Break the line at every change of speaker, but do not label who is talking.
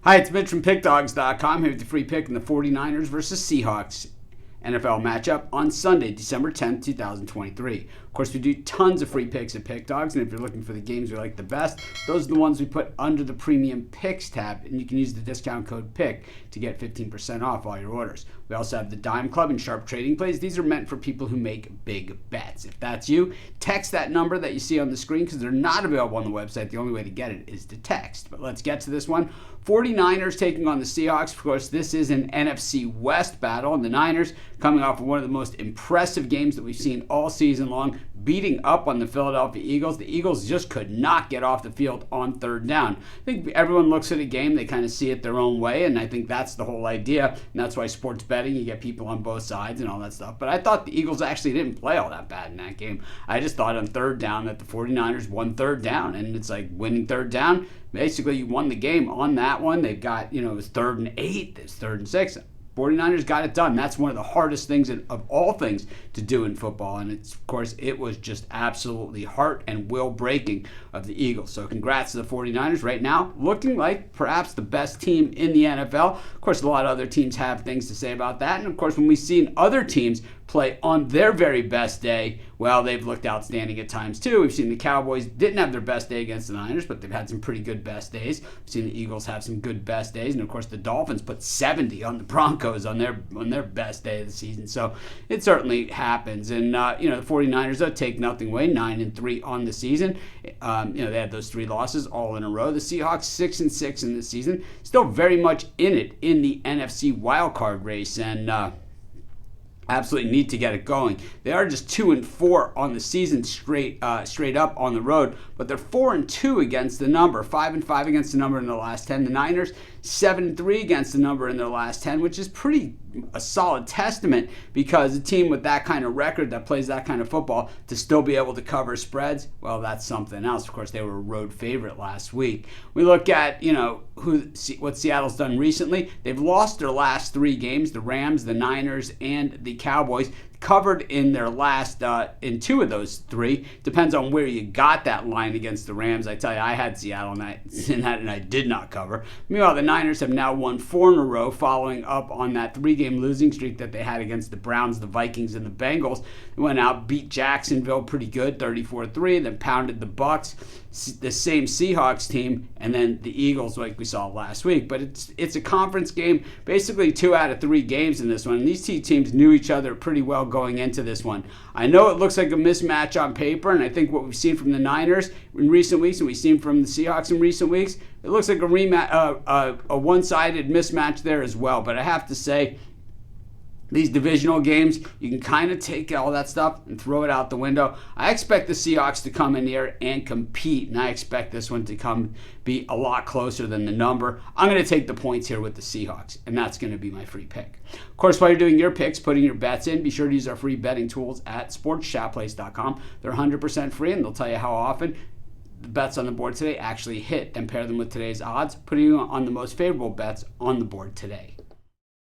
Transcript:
Hi, it's Mitch from Pickdawgz.com here with the free pick in the 49ers versus Seahawks NFL matchup on Sunday, December 10th, 2023. Of course, we do tons of free picks at Pickdawgz, and if you're looking for the games we like the best, those are the ones we put under the Premium Picks tab, and you can use the discount code PICK to get 15% off all your orders. We also have the Dime Club and Sharp Trading Plays. These are meant for people who make big bets. If that's you, text that number that you see on the screen because they're not available on the website. The only way to get it is to text. But let's get to this one. 49ers taking on the Seahawks. Of course, this is an NFC West battle, and the Niners coming off of one of the most impressive games that we've seen all season long, beating up on the Philadelphia Eagles. The Eagles just could not get off the field on third down. I think everyone looks at a game, they kind of see it their own way, and I think that's the whole idea, and that's why sports betting, you get people on both sides and all that stuff. But I thought the Eagles actually didn't play all that bad in that game. I just thought on third down that the 49ers won third down, and it's like winning third down, basically you won the game on that one. They've got, it was 3rd and 8, it's 3rd and 6. 49ers got it done. That's one of the hardest things of all things to do in football. And of course, it was just absolutely heart and will breaking of the Eagles. So congrats to the 49ers right now, looking like perhaps the best team in the NFL. Of course, a lot of other teams have things to say about that. And of course, when we've seen other teams play on their very best day, well, they've looked outstanding at times too. We've seen the Cowboys didn't have their best day against the Niners, but they've had some pretty good best days. We've seen the Eagles have some good best days, and of course the Dolphins put 70 on the Broncos on their best day of the season. So it certainly happens. And the 49ers though take nothing away, 9-3 on the season. They had those 3 losses all in a row. The Seahawks 6-6 in the season, still very much in it in the NFC wildcard race, and absolutely need to get it going. They are just 2-4 on the season straight up on the road, but they're 4-2 against the number, 5-5 against the number in the last 10. The Niners 7-3 against the number in their last 10, which is pretty a solid testament, because a team with that kind of record that plays that kind of football to still be able to cover spreads, well, that's something else. Of course, they were a road favorite last week. We look at what Seattle's done recently. They've lost their last 3 games: the Rams, the Niners, and the Cowboys. Covered in their last in 2 of those 3. Depends on where you got that line against the Rams. I tell you, I had Seattle in that, and I did not cover. Meanwhile, the Niners have now won 4 in a row, following up on that 3-game losing streak that they had against the Browns, the Vikings, and the Bengals. They went out, beat Jacksonville pretty good, 34-3, then pounded the Bucs, the same Seahawks team, and then the Eagles, like we saw last week. But it's a conference game, basically 2 out of 3 games in this one. And these 2 teams knew each other pretty well going into this one. I know it looks like a mismatch on paper, and I think what we've seen from the Niners in recent weeks and we've seen from the Seahawks in recent weeks, it looks like a one-sided mismatch there as well. But I have to say, these divisional games, you can kind of take all that stuff and throw it out the window. I expect the Seahawks to come in here and compete, and I expect this one to be a lot closer than the number. I'm going to take the points here with the Seahawks, and that's going to be my free pick. Of course, while you're doing your picks, putting your bets in, be sure to use our free betting tools at sportschatplace.com. They're 100% free, and they'll tell you how often the bets on the board today actually hit, and pair them with today's odds, putting you on the most favorable bets on the board today.